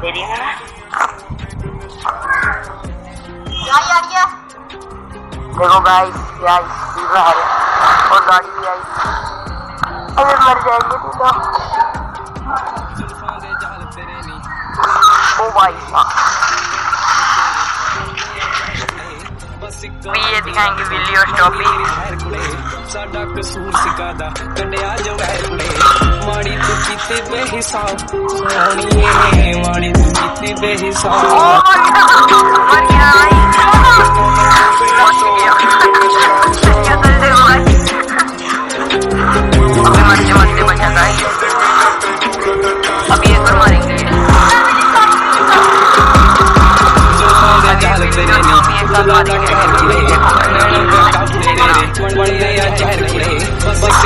तेरी है ना यार देखो गाइस यार है और गाड़ी भी आई। अबे मर जाएंगे तू तो। ओ भाई ये दिखाएंगे वीडियो स्टॉपी। साडा कसूर सिकादा कंडिया जो है कुड़े माड़ी तू कीती बेहिसाब सोहणीए माड़ी तू कीती बेहिसाब मर गया मरते बचा था। अभी एक और मारेंगे। बस